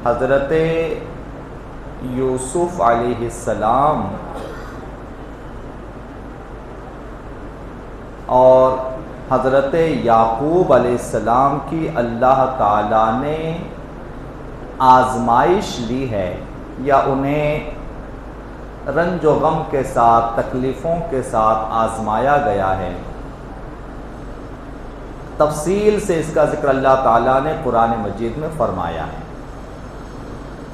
حضرت یوسف علیہ السلام اور حضرت یعقوب علیہ السلام کی اللہ تعالیٰ نے آزمائش لی ہے، یا انہیں رنج و غم کے ساتھ، تکلیفوں کے ساتھ آزمایا گیا ہے۔ تفصیل سے اس کا ذکر اللہ تعالیٰ نے قرآن مجید میں فرمایا ہے۔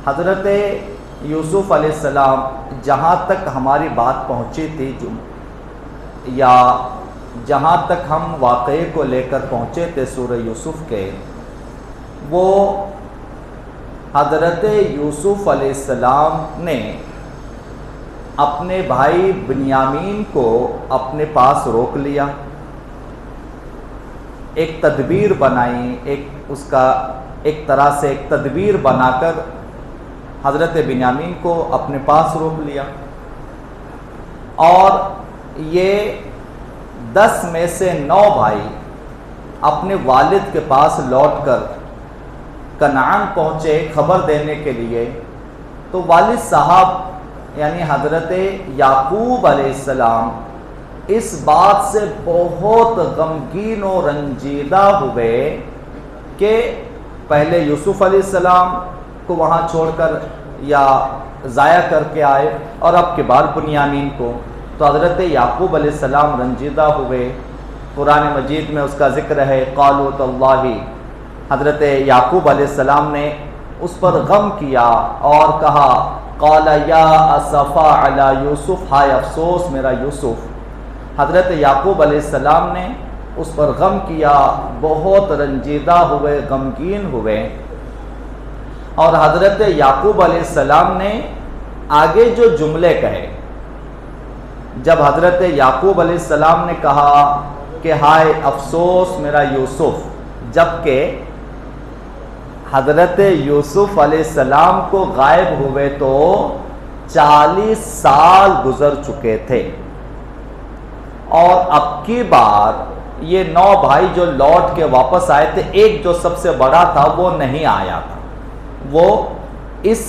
حضرت یوسف علیہ السلام، جہاں تک ہماری بات پہنچی تھی یا جہاں تک ہم واقعے کو لے کر پہنچے تھے سورہ یوسف کے، وہ حضرت یوسف علیہ السلام نے اپنے بھائی بنیامین کو اپنے پاس روک لیا، ایک تدبیر بنائی، ایک طرح سے ایک تدبیر بنا کر حضرت بنیامین کو اپنے پاس روک لیا، اور یہ 10 میں سے 9 بھائی اپنے والد کے پاس لوٹ کر کنعان پہنچے خبر دینے کے لیے۔ تو والد صاحب یعنی حضرت یعقوب علیہ السلام اس بات سے بہت غمگین و رنجیدہ ہوئے کہ پہلے یوسف علیہ السلام کو وہاں چھوڑ کر یا ضائع کر کے آئے، اور اب کے بعد بنیامین کو۔ تو حضرت یعقوب علیہ السلام رنجیدہ ہوئے۔ قرآن مجید میں اس کا ذکر ہے، قالوا تاللہ، حضرت یعقوب علیہ السلام نے اس پر غم کیا اور کہا، قال یا اسفا علی یوسف، ہائے افسوس میرا یوسف۔ حضرت یعقوب علیہ السلام نے اس پر غم کیا، بہت رنجیدہ ہوئے، غمگین ہوئے۔ اور حضرت یعقوب علیہ السلام نے آگے جو جملے کہے، جب حضرت یعقوب علیہ السلام نے کہا کہ ہائے افسوس میرا یوسف، جبکہ حضرت یوسف علیہ السلام کو غائب ہوئے تو 40 سال گزر چکے تھے، اور اب کی بار یہ 9 بھائی جو لوٹ کے واپس آئے تھے، ایک جو سب سے بڑا تھا وہ نہیں آیا تھا۔ وہ اس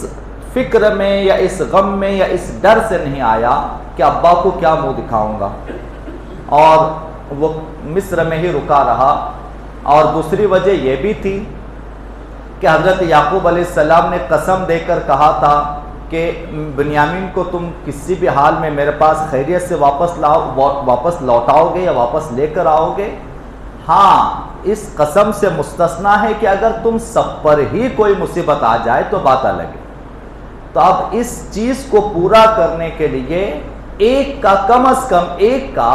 فکر میں یا اس غم میں یا اس ڈر سے نہیں آیا کہ ابا کو کیا منہ دکھاؤں گا، اور وہ مصر میں ہی رکا رہا۔ اور دوسری وجہ یہ بھی تھی کہ حضرت یعقوب علیہ السلام نے قسم دے کر کہا تھا کہ بنیامین کو تم کسی بھی حال میں میرے پاس خیریت سے واپس لوٹاؤ گے یا واپس لے کر آؤ گے۔ ہاں، اس قسم سے مستثنا ہے کہ اگر تم سب پر ہی کوئی مصیبت آ جائے تو بات الگ ہے۔ تو اب اس چیز کو پورا کرنے کے لیے ایک کا کم از کم ایک کا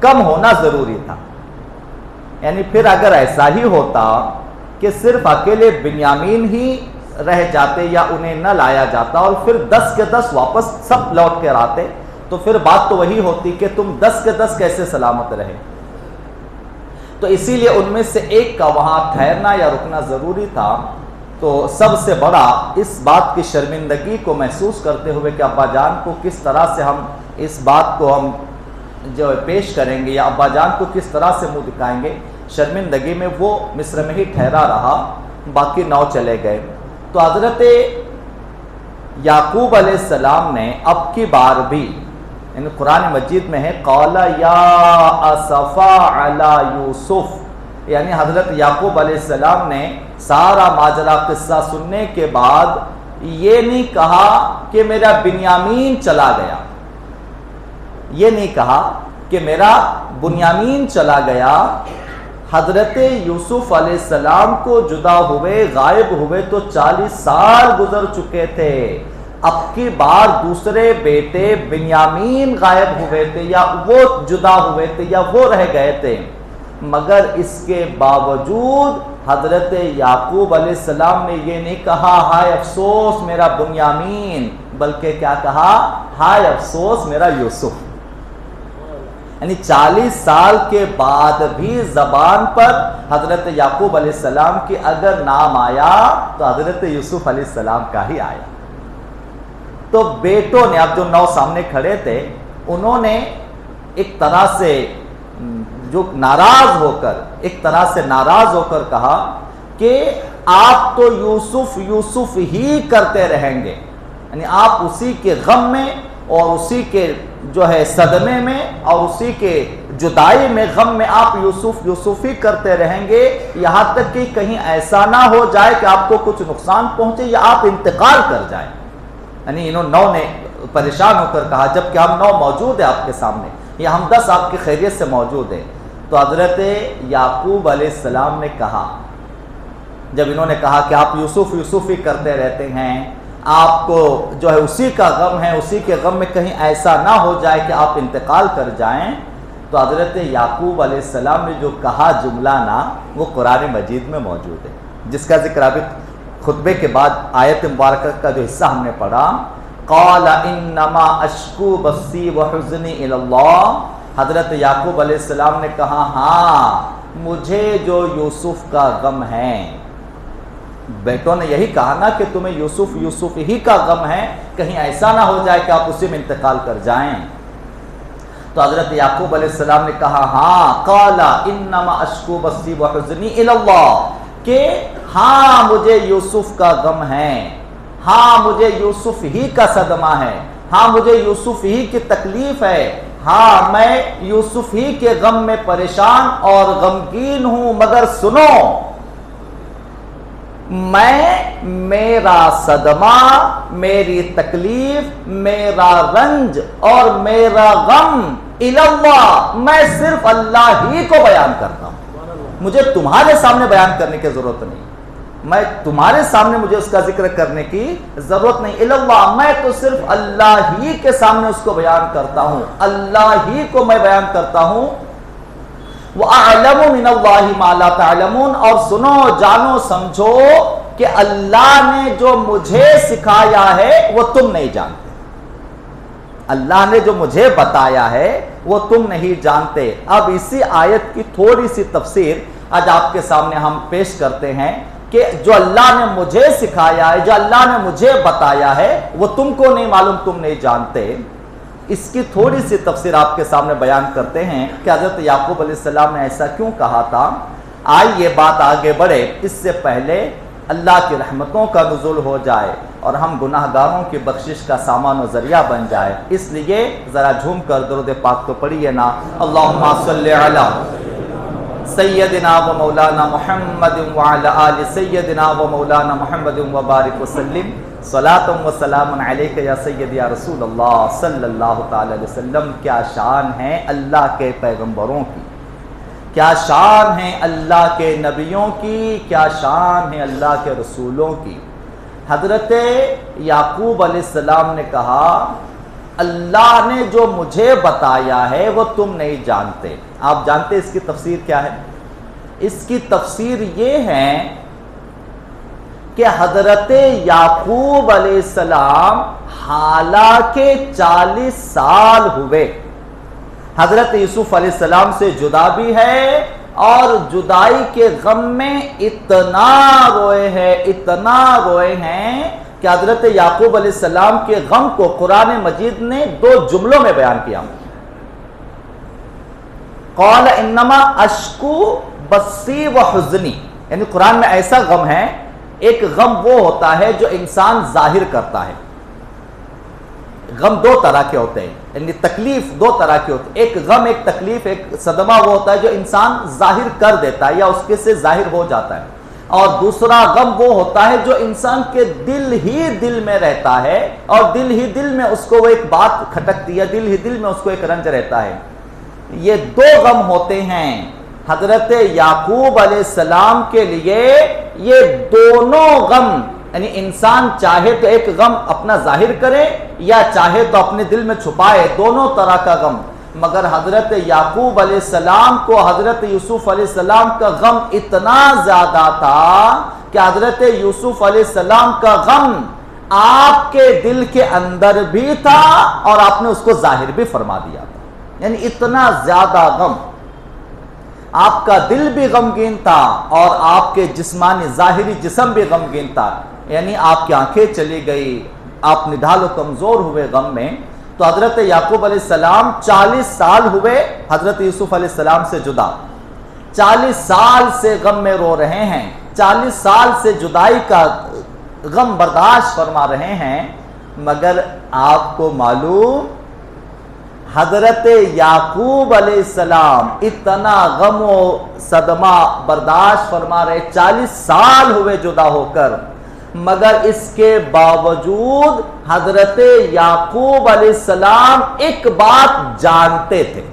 کم ہونا ضروری تھا۔ یعنی پھر اگر ایسا ہی ہوتا کہ صرف اکیلے بنیامین ہی رہ جاتے یا انہیں نہ لایا جاتا اور پھر 10 کے 10 واپس سب لوٹ کر آتے، تو پھر بات تو وہی ہوتی کہ تم 10 کے 10 کیسے سلامت رہے۔ تو اسی لیے ان میں سے ایک کا وہاں ٹھہرنا یا رکنا ضروری تھا۔ تو سب سے بڑا اس بات کی شرمندگی کو محسوس کرتے ہوئے کہ ابا جان کو کس طرح سے ہم اس بات کو ہم جو پیش کریں گے یا ابا جان کو کس طرح سے منہ دکھائیں گے، شرمندگی میں وہ مصر میں ہی ٹھہرا رہا، باقی 9 چلے گئے۔ تو حضرت یعقوب علیہ السلام نے اب کی بار بھی، یعنی قرآن مجید میں ہے قال یا اسفا علی یوسف، یعنی حضرت یعقوب علیہ السلام نے سارا ماجرا قصہ سننے کے بعد یہ نہیں کہا کہ میرا بنیامین چلا گیا، یہ نہیں کہا کہ میرا بنیامین چلا گیا۔ حضرت یوسف علیہ السلام کو جدا ہوئے، غائب ہوئے تو 40 سال گزر چکے تھے۔ اب کی بار دوسرے بیٹے بنیامین غائب ہوئے تھے، یا وہ جدا ہوئے تھے، یا وہ رہ گئے تھے، مگر اس کے باوجود حضرت یعقوب علیہ السلام نے یہ نہیں کہا ہائے افسوس میرا بنیامین، بلکہ کیا کہا، ہائے افسوس میرا یوسف۔ یعنی 40 سال کے بعد بھی زبان پر حضرت یعقوب علیہ السلام کی اگر نام آیا تو حضرت یوسف علیہ السلام کا ہی آیا۔ تو بیٹوں نے، اب جو 9 سامنے کھڑے تھے، انہوں نے ایک طرح سے جو ناراض ہو کر کہا کہ آپ تو یوسف یوسف ہی کرتے رہیں گے، یعنی آپ اسی کے غم میں اور اسی کے جو ہے صدمے میں اور اسی کے جدائی میں غم میں آپ یوسف یوسف ہی کرتے رہیں گے، یہاں تک کہ کہیں ایسا نہ ہو جائے کہ آپ کو کچھ نقصان پہنچے یا آپ انتقال کر جائیں۔ یعنی انہوں 9 نے پریشان ہو کر کہا، جبکہ ہم 9 موجود ہیں آپ کے سامنے، یا ہم 10 آپ کی خیریت سے موجود ہیں۔ تو حضرت یعقوب علیہ السلام نے کہا، جب انہوں نے کہا کہ آپ یوسف یوسف ہی کرتے رہتے ہیں، آپ کو جو ہے اسی کا غم ہے، اسی کے غم میں کہیں ایسا نہ ہو جائے کہ آپ انتقال کر جائیں، تو حضرت یعقوب علیہ السلام نے جو کہا جملہ نا، وہ قرآن مجید میں موجود ہے، جس کا ذکر ابھی خطبے کے بعد آیت مبارکہ کا جو حصہ ہم نے پڑھا، قال انما اشکو بثی وحزنی الی اللہ۔ حضرت یعقوب علیہ السلام نے کہا، ہاں مجھے جو یوسف کا غم ہے، بیٹوں نے یہی کہا نا کہ تمہیں یوسف یوسف ہی کا غم ہے، کہیں ایسا نہ ہو جائے کہ آپ اسی میں انتقال کر جائیں۔ تو حضرت یعقوب علیہ السلام نے کہا، ہاں قال انما اشکو بثی وحزنی الی اللہ، کہ ہاں مجھے یوسف کا غم ہے، ہاں مجھے یوسف ہی کا صدمہ ہے، ہاں مجھے یوسف ہی کی تکلیف ہے، ہاں میں یوسف ہی کے غم میں پریشان اور غمگین ہوں، مگر سنو، میرا صدمہ، میری تکلیف، میرا رنج اور میرا غم الی اللہ، میں صرف اللہ ہی کو بیان کرتا ہوں، مجھے تمہارے سامنے بیان کرنے کی ضرورت نہیں، میں تمہارے سامنے مجھے اس کا ذکر کرنے کی ضرورت نہیں، الی اللہ، میں تو صرف اللہ ہی کے سامنے اس کو بیان کرتا ہوں، اللہ ہی کو میں بیان کرتا ہوں۔ وَأَعْلَمُ مِنَ اللَّهِ مَا لَا تَعْلَمُونَ، اور سنو جانو سمجھو کہ اللہ نے جو مجھے سکھایا ہے وہ تم نہیں جانتے، اللہ نے جو مجھے بتایا ہے وہ تم نہیں جانتے۔ اب اسی آیت کی تھوڑی سی تفسیر آج آپ کے سامنے ہم پیش کرتے ہیں کہ جو اللہ نے مجھے سکھایا ہے، جو اللہ نے مجھے بتایا ہے وہ تم کو نہیں معلوم، تم نہیں جانتے۔ اس کی تھوڑی سی تفسیر آپ کے سامنے بیان کرتے ہیں کہ حضرت یعقوب علیہ السلام نے ایسا کیوں کہا تھا۔ آئیے بات آگے بڑھے، اس سے پہلے اللہ کی رحمتوں کا نزول ہو جائے اور ہم گناہ گاروں کی بخشش کا سامان و ذریعہ بن جائے، اس لیے ذرا جھوم کر درود پاک تو پڑھیے نا، اللہم صلی علی سیدنا و مولانا محمد وعلی آل سیدنا و مولانا محمد وبارک وسلم، صلاۃ و سلام علیک یا سیدی یا رسول اللہ صلی اللہ تعالی علیہ وسلم۔ کیا شان ہے اللہ کے پیغمبروں کی، کیا شان ہے اللہ کے نبیوں کی، کیا شان ہے اللہ کے رسولوں کی۔ حضرت یعقوب علیہ السلام نے کہا، اللہ نے جو مجھے بتایا ہے وہ تم نہیں جانتے۔ آپ جانتے اس کی تفسیر کیا ہے؟ اس کی تفسیر یہ ہے کہ حضرت یعقوب علیہ السلام حالانکہ 40 سال ہوئے، حضرت یوسف علیہ السلام سے جدا بھی ہے اور جدائی کے غم میں اتنا روئے ہیں کہ حضرت یعقوب علیہ السلام کے غم کو قرآن مجید نے 2 جملوں میں بیان کیا۔ قال انما اشکو بثی وحزنی، یعنی قرآن میں ایسا غم ہے، ایک غم وہ ہوتا ہے جو انسان ظاہر کرتا ہے۔ غم 2 طرح کے ہوتے ہیں، یعنی تکلیف 2 طرح کی ہوتی ہے، ایک غم، ایک تکلیف، ایک صدمہ وہ ہوتا ہے جو انسان ظاہر کر دیتا ہے یا اس کے سے ظاہر ہو جاتا ہے، اور دوسرا غم وہ ہوتا ہے جو انسان کے دل میں رہتا ہے اور دل میں اس کو وہ ایک بات کھٹکتی ہے، دل میں اس کو ایک رنج رہتا ہے۔ یہ 2 غم ہوتے ہیں حضرت یعقوب علیہ السلام کے لیے، یہ دونوں غم، یعنی انسان چاہے تو ایک غم اپنا ظاہر کرے یا چاہے تو اپنے دل میں چھپائے، دونوں طرح کا غم۔ مگر حضرت یعقوب علیہ السلام کو حضرت یوسف علیہ السلام کا غم اتنا زیادہ تھا کہ حضرت یوسف علیہ السلام کا غم آپ کے دل کے اندر بھی تھا اور آپ نے اس کو ظاہر بھی فرما دیا تھا، یعنی اتنا زیادہ غم، آپ کا دل بھی غمگین تھا اور آپ کے جسمانی ظاہری جسم بھی غمگین تھا، یعنی آپ کی آنکھیں چلی گئی، آپ نڈھال و کمزور ہوئے غم میں۔ تو حضرت یعقوب علیہ السلام 40 سال ہوئے حضرت یوسف علیہ السلام سے جدا، 40 سال سے غم میں رو رہے ہیں، 40 سال سے جدائی کا غم برداشت فرما رہے ہیں، مگر آپ کو معلوم حضرت یعقوب علیہ السلام اتنا غم و صدمہ برداشت فرما رہے، 40 سال ہوئے جدا ہو کر، مگر اس کے باوجود حضرت یعقوب علیہ السلام ایک بات جانتے تھے۔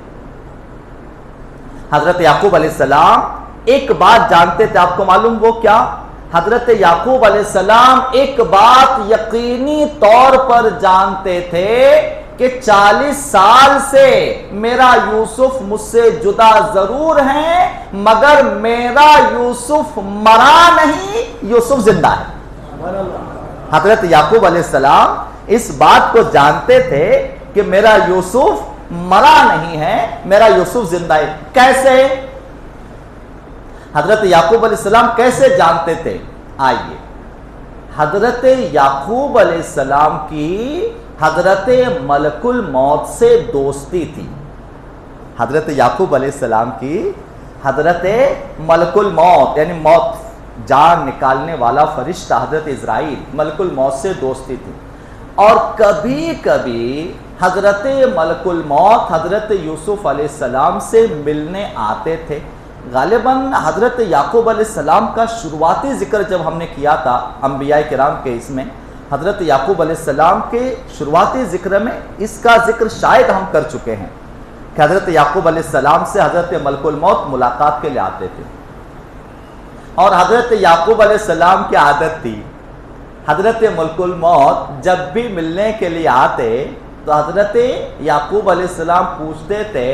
حضرت یعقوب علیہ السلام ایک بات جانتے تھے، آپ کو معلوم وہ کیا؟ حضرت یعقوب علیہ السلام ایک بات یقینی طور پر جانتے تھے کہ 40 سال سے میرا یوسف مجھ سے جدا ضرور ہے، مگر میرا یوسف مرا نہیں، یوسف زندہ ہے۔ حضرت یعقوب علیہ السلام اس بات کو جانتے تھے کہ میرا یوسف مرا نہیں ہے، میرا یوسف زندہ ہے۔ کیسے؟ حضرت یعقوب علیہ السلام کیسے جانتے تھے؟ آئیے، حضرت یعقوب علیہ السلام کی حضرت ملک الموت سے دوستی تھی۔ حضرت یعقوب علیہ السلام کی حضرت ملک الموت یعنی موت جان نکالنے والا فرشتہ حضرت اسرائیل ملک الموت سے دوستی تھی، اور کبھی کبھی حضرت ملک الموت حضرت یوسف علیہ السلام سے ملنے آتے تھے۔ غالباً حضرت یعقوب علیہ السلام کا شروعاتی ذکر جب ہم نے کیا تھا انبیاء کرام کے، اس میں حضرت یعقوب علیہ السلام کے شروعاتی ذکر میں اس کا ذکر شاید ہم کر چکے ہیں کہ حضرت یعقوب علیہ السلام سے حضرت ملک الموت ملاقات کے لیے آتے تھے، اور حضرت یعقوب علیہ السلام کی عادت تھی، حضرت ملک الموت جب بھی ملنے کے لیے آتے تو حضرت یعقوب علیہ السلام پوچھتے تھے،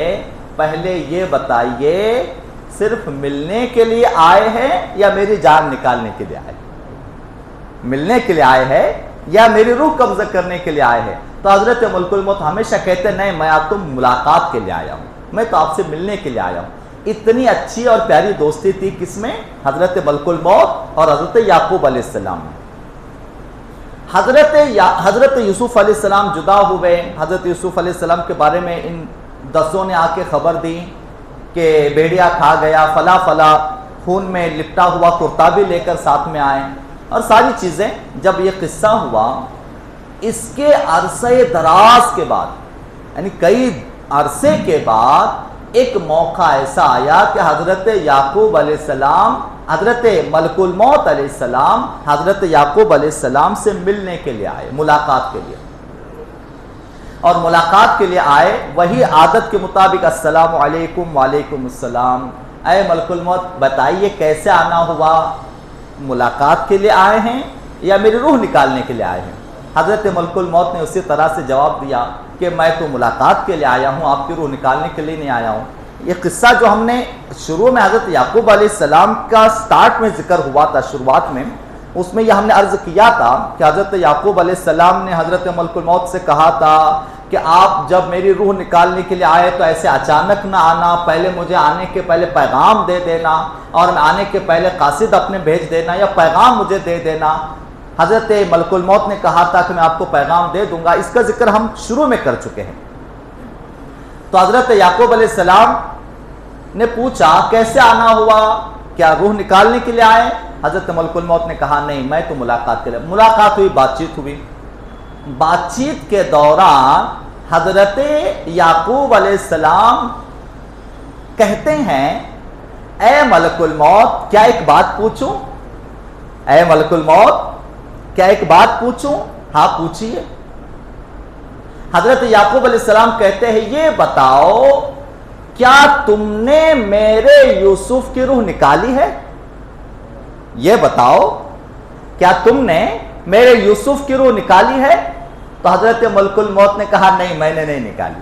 پہلے یہ بتائیے صرف ملنے کے لیے آئے ہیں یا میری جان نکالنے کے لیے آئے؟ ملنے کے لیے آئے ہیں یا میری روح قبضہ کرنے کے لیے آئے ہیں؟ تو حضرت ملک الموت ہمیشہ کہتے نہیں، میں آپ کو ملاقات کے لیے آیا ہوں، میں تو آپ سے ملنے کے لیے آیا ہوں۔ اتنی اچھی اور پیاری دوستی تھی کس میں؟ حضرت ملک الموت اور حضرت یعقوب علیہ السلام میں۔ حضرت یوسف علیہ السلام جدا ہوئے، حضرت یوسف علیہ السلام کے بارے میں ان 10 نے آ کے خبر دی کہ بیڑیا کھا گیا، فلا فلا، خون میں لپٹا ہوا کرتا بھی لے کر ساتھ میں آئے، اور ساری چیزیں۔ جب یہ قصہ ہوا، اس کے عرصے دراز کے بعد یعنی کئی عرصے کے بعد ایک موقع ایسا آیا کہ حضرت یعقوب علیہ السلام حضرت ملک الموت علیہ السلام حضرت یعقوب علیہ السلام سے ملنے کے لیے آئے، ملاقات کے لیے، اور ملاقات کے لیے آئے وہی عادت کے مطابق السلام علیکم وعلیکم السلام، اے ملک الموت بتائیے کیسے آنا ہوا، ملاقات کے لیے آئے ہیں یا میری روح نکالنے کے لیے آئے ہیں؟ حضرت ملک الموت نے اسی طرح سے جواب دیا کہ میں تو ملاقات کے لیے آیا ہوں، آپ کی روح نکالنے کے لیے نہیں آیا ہوں۔ یہ قصہ جو ہم نے شروع میں حضرت یعقوب علیہ السلام کا سٹارٹ میں ذکر ہوا تھا، شروعات میں، اس میں یہ ہم نے عرض کیا تھا کہ حضرت یعقوب علیہ السلام نے حضرت ملک الموت سے کہا تھا کہ آپ جب میری روح نکالنے کے لیے آئے تو ایسے اچانک نہ آنا، پہلے مجھے آنے کے پہلے پیغام دے دینا، اور میں آنے کے پہلے قاصد اپنے بھیج دینا یا پیغام مجھے دے دینا۔ حضرت ملک الموت نے کہا تھا کہ میں آپ کو پیغام دے دوں گا، اس کا ذکر ہم شروع میں کر چکے ہیں۔ تو حضرت یعقوب علیہ السلام نے پوچھا کیسے آنا ہوا، کیا روح نکالنے کے لیے آئے؟ حضرت ملک الموت نے کہا نہیں، میں تو ملاقات کے لیے۔ ملاقات ہوئی، بات چیت ہوئی، بات چیت کے دوران حضرت یعقوب علیہ السلام کہتے ہیں اے ملک الموت کیا ایک بات پوچھوں؟ اے ملک الموت کیا ایک بات پوچھوں؟ ہاں پوچھیے۔ حضرت یعقوب علیہ السلام کہتے ہیں یہ بتاؤ کیا تم نے میرے یوسف کی روح نکالی ہے؟ یہ بتاؤ کیا تم نے میرے یوسف کی روح نکالی ہے؟ تو حضرت ملک الموت نے کہا نہیں، میں نے نہیں نکالی۔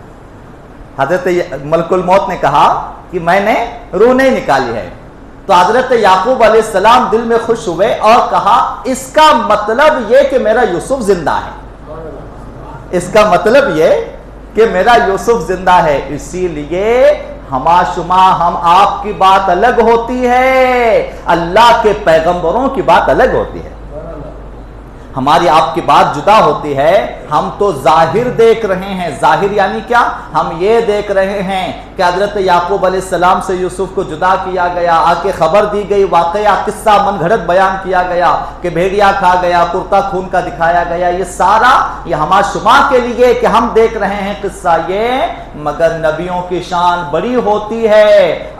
حضرت ملک الموت نے کہا کہ میں نے روح نہیں نکالی ہے۔ تو حضرت یعقوب علیہ السلام دل میں خوش ہوئے اور کہا اس کا مطلب یہ کہ میرا یوسف زندہ ہے، اس کا مطلب یہ کہ میرا یوسف زندہ ہے، اسی لیے ہما شما ہم آپ کی بات الگ ہوتی ہے، اللہ کے پیغمبروں کی بات الگ ہوتی ہے۔ ہماری آپ کی بات جدا ہوتی ہے، ہم تو ظاہر دیکھ رہے ہیں۔ ظاہر یعنی کیا؟ ہم یہ دیکھ رہے ہیں کہ حضرت یعقوب علیہ السلام سے یوسف کو جدا کیا گیا، آ کے خبر دی گئی، واقعہ قصہ من گھڑت بیان کیا گیا کہ بھیڑیا کھا گیا، کرتا خون کا دکھایا گیا، یہ سارا یہ ہمارے شما کے لیے کہ ہم دیکھ رہے ہیں قصہ یہ، مگر نبیوں کی شان بڑی ہوتی ہے۔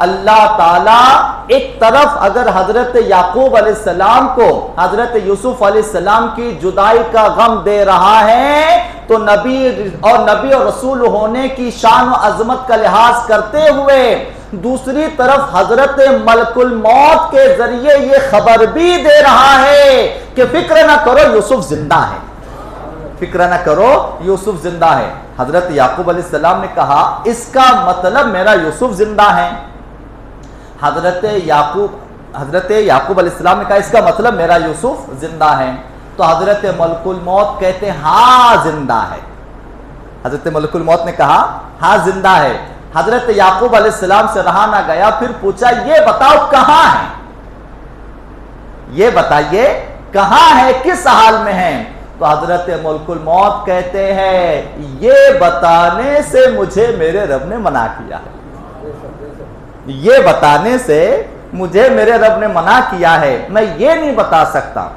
اللہ تعالیٰ ایک طرف اگر حضرت یعقوب علیہ السلام کو حضرت یوسف علیہ السلام کی جدائی کا غم دے رہا ہے، تو نبی اور رسول ہونے کی شان و عظمت کا لحاظ کرتے ہوئے دوسری طرف حضرت ملک الموت کے ذریعے یہ خبر بھی دے رہا ہے کہ فکر نہ کرو یوسف زندہ ہے، فکر نہ کرو یوسف زندہ ہے۔ حضرت یعقوب علیہ السلام نے کہا اس کا مطلب میرا یوسف زندہ ہے۔ حضرت یعقوب علیہ السلام نے کہا اس کا مطلب میرا یوسف زندہ ہے۔ تو حضرت ملک الموت کہتے ہیں ہاں زندہ ہے۔ حضرت ملک الموت نے کہا ہاں زندہ ہے۔ حضرت یعقوب علیہ السلام سے رہا نہ گیا، پھر پوچھا یہ بتاؤ کہاں ہے، یہ بتائیے کہاں ہے، کس حال میں ہے؟ تو حضرت ملک الموت کہتے ہیں یہ بتانے سے مجھے میرے رب نے منع کیا ہے، یہ بتانے سے مجھے میرے رب نے منع کیا ہے، میں یہ نہیں بتا سکتا،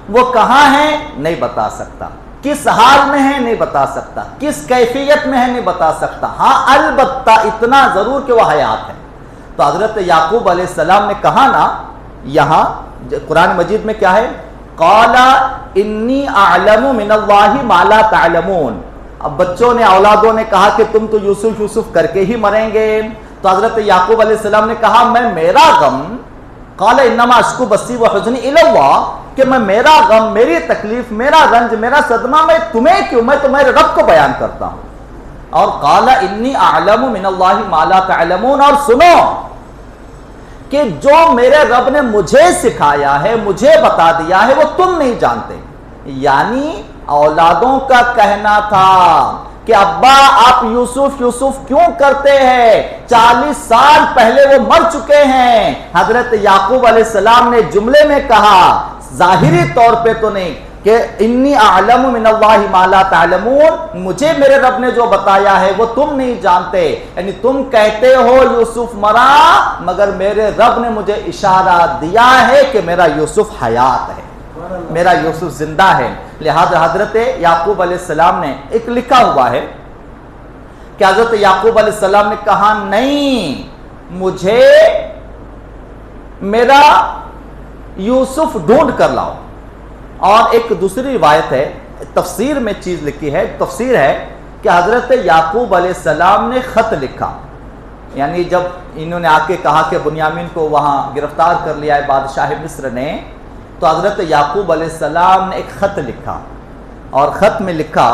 وہ کہاں ہے نہیں بتا سکتا، کس حال میں ہے نہیں بتا سکتا، کس کیفیت میں ہے نہیں بتا سکتا، ہاں البتہ اتنا ضرور کہ وہ حیات ہے۔ تو حضرت یعقوب علیہ السلام نے کہا نا، یہاں قرآن مجید میں کیا ہے؟ قال انی اعلم من اللہ ما لا تعلمون۔ اب بچوں نے، اولادوں نے کہا کہ تم تو یوسف کر کے ہی مریں گے، تو حضرت یعقوب علیہ السلام نے کہا میں میرا غم، قال انما اشکو بثی وحزنی الی اللہ، کہ میں میرا غم، میری تکلیف، میرا رنج، میرا صدمہ میں تمہیں کیوں، میں تو میرے رب کو بیان کرتا ہوں۔ اور قال انی اعلم من اللہ ما لا تعلمون، اور سنو کہ جو میرے رب نے مجھے سکھایا ہے، مجھے بتا دیا ہے، وہ تم نہیں جانتے۔ یعنی اولادوں کا کہنا تھا کہ ابا آپ یوسف کیوں کرتے ہیں، 40 سال پہلے وہ مر چکے ہیں۔ حضرت یعقوب علیہ السلام نے جملے میں کہا، ظاہری طور پہ تو نہیں، کہ انی اعلم من اللہ ما لا تعلمون، مجھے میرے رب نے جو بتایا ہے وہ تم نہیں جانتے۔ یعنی تم کہتے ہو یوسف مرا، مگر میرے رب نے مجھے اشارہ دیا ہے کہ میرا یوسف حیات ہے، میرا یوسف زندہ ہے۔ لہذا حضرت یعقوب علیہ السلام نے ایک لکھا ہوا ہے کہ حضرت یعقوب علیہ السلام نے کہا نہیں، مجھے میرا یوسف ڈھونڈ کر لاؤ۔ اور ایک دوسری روایت ہے، تفسیر میں چیز لکھی ہے، تفسیر ہے کہ حضرت یعقوب علیہ السلام نے خط لکھا، یعنی جب انہوں نے آ کے کہا کہ بنیامین کو وہاں گرفتار کر لیا ہے بادشاہ مصر نے، تو حضرت یعقوب علیہ السلام نے ایک خط لکھا، اور خط میں لکھا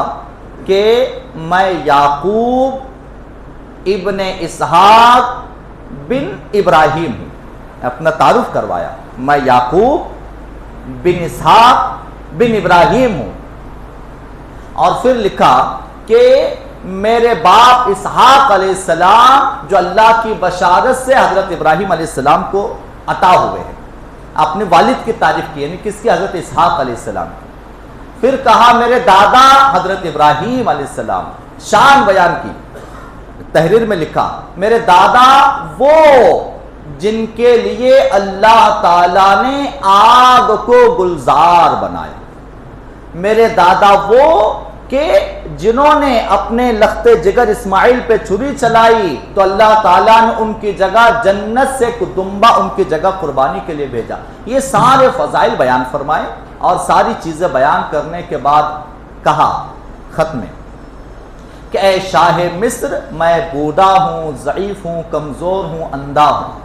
کہ میں یعقوب ابن اسحاق بن ابراہیم ہوں، اپنا تعارف کروایا، میں یعقوب بن اسحاق بن ابراہیم ہوں۔ اور پھر لکھا کہ میرے باپ اسحاق علیہ السلام جو اللہ کی بشارت سے حضرت ابراہیم علیہ السلام کو عطا ہوئے ہیں، اپنے والد کی تعریف کی، یعنی کس کی؟ حضرت اسحاق علیہ السلام کی۔ پھر کہا میرے دادا حضرت ابراہیم علیہ السلام، شان بیان کی، تحریر میں لکھا میرے دادا وہ جن کے لیے اللہ تعالیٰ نے آگ کو گلزار بنایا، میرے دادا وہ کہ جنہوں نے اپنے لخت جگر اسماعیل پہ چھری چلائی تو اللہ تعالیٰ نے ان کی جگہ جنت سے دمبا ان کی جگہ قربانی کے لیے بھیجا۔ یہ سارے فضائل بیان فرمائے، اور ساری چیزیں بیان کرنے کے بعد کہا خط میں کہ اے شاہ مصر، میں بوڑھا ہوں، ضعیف ہوں، کمزور ہوں، اندھا ہوں،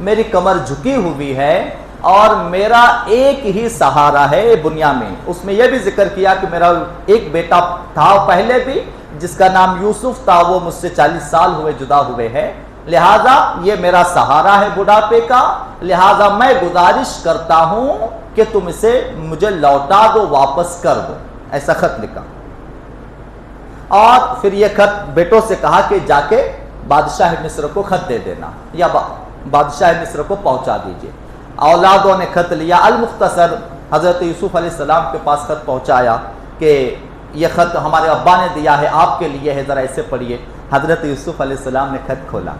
میری کمر جھکی ہوئی ہے، اور میرا ایک ہی سہارا ہے بنیامین۔ اس میں یہ بھی ذکر کیا کہ میرا ایک بیٹا تھا پہلے بھی جس کا نام یوسف تھا، وہ مجھ سے 40 سال ہوئے جدا ہوئے ہیں، لہٰذا یہ میرا سہارا ہے بڑھاپے کا، لہٰذا میں گزارش کرتا ہوں کہ تم اسے مجھے لوٹا دو، واپس کر دو، ایسا خط لکھا۔ اور پھر یہ خط بیٹوں سے کہا کہ جا کے بادشاہ مصر کو خط دے دینا، یا بادشاہ مصر کو پہنچا دیجئے۔ اولادوں نے خط لیا، المختصر حضرت یوسف علیہ السلام کے پاس خط پہنچایا کہ یہ خط ہمارے ابا نے دیا ہے، آپ کے لیے ہے، ذرا اسے پڑھیے۔ حضرت یوسف علیہ السلام نے خط کھولا،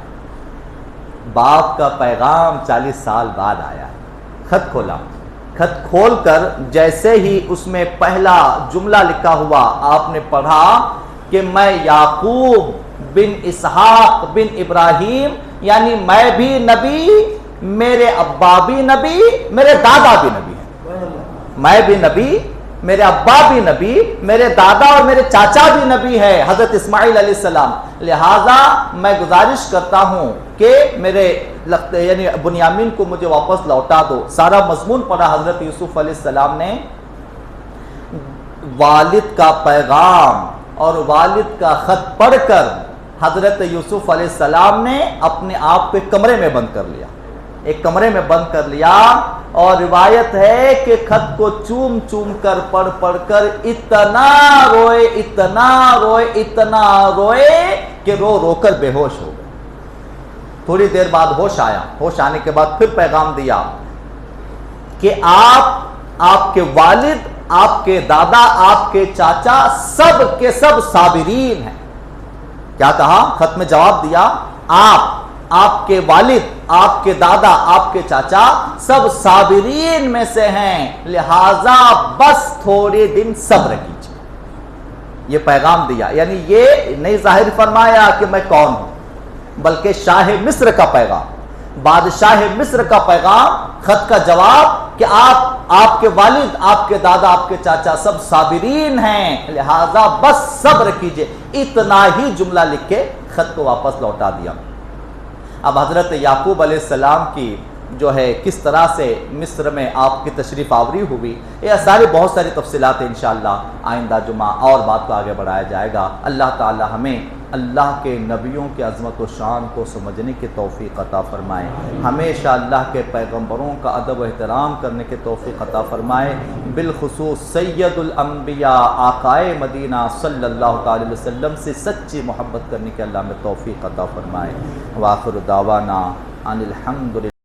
باپ کا پیغام 40 سال بعد آیا، خط کھولا، خط کھول کر جیسے ہی اس میں پہلا جملہ لکھا ہوا آپ نے پڑھا کہ میں یعقوب بن اسحاق بن ابراہیم، یعنی میں بھی نبی، میرے ابا بھی نبی، میرے دادا بھی نبی ہیں، میں بھی نبی، میرے ابا بھی نبی، میرے دادا اور میرے چاچا بھی نبی ہے، حضرت اسماعیل علیہ السلام، لہٰذا میں گزارش کرتا ہوں کہ میرے یعنی بنیامین کو مجھے واپس لوٹا دو۔ سارا مضمون پڑھا حضرت یوسف علیہ السلام نے، والد کا پیغام اور والد کا خط پڑھ کر حضرت یوسف علیہ السلام نے اپنے آپ کو کمرے میں بند کر لیا، ایک کمرے میں بند کر لیا، اور روایت ہے کہ خط کو چوم چوم کر پڑھ پڑھ کر اتنا روئے اتنا روئے اتنا روئے کہ رو رو کر بے ہوش ہو گئے۔ تھوڑی دیر بعد ہوش آیا، ہوش آنے کے بعد پھر پیغام دیا کہ آپ کے والد، آپ کے دادا، آپ کے چاچا سب کے سب صابرین ہیں۔ کیا کہا؟ خط میں جواب دیا، آپ کے والد، آپ کے دادا، آپ کے چاچا سب صابرین میں سے ہیں، لہذا بس تھوڑے دن صبر کیجیے۔ یہ پیغام دیا، یعنی یہ نہیں ظاہر فرمایا کہ میں کون ہوں، بلکہ شاہ مصر کا پیغام، بادشاہ مصر کا پیغام، خط کا جواب کہ آپ کے والد، آپ کے دادا، آپ کے چاچا سب صابرین ہیں، لہذا بس صبر کیجئے، اتنا ہی جملہ لکھ کے خط کو واپس لوٹا دیا۔ اب حضرت یعقوب علیہ السلام کی جو ہے کس طرح سے مصر میں آپ کی تشریف آوری ہوئی، یہ ساری بہت ساری تفصیلات انشاءاللہ آئندہ جمعہ اور بات کو آگے بڑھایا جائے گا۔ اللہ تعالی ہمیں اللہ کے نبیوں کی عظمت و شان کو سمجھنے کی توفیق عطا فرمائے، ہمیشہ اللہ کے پیغمبروں کا ادب و احترام کرنے کی توفیق عطا فرمائے، بالخصوص سید الانبیاء آقائے مدینہ صلی اللہ تعالی علیہ وسلم سے سچی محبت کرنے کی اللہ میں توفیق عطا فرمائے۔ وآخر دعوانا ان الحمد للہ۔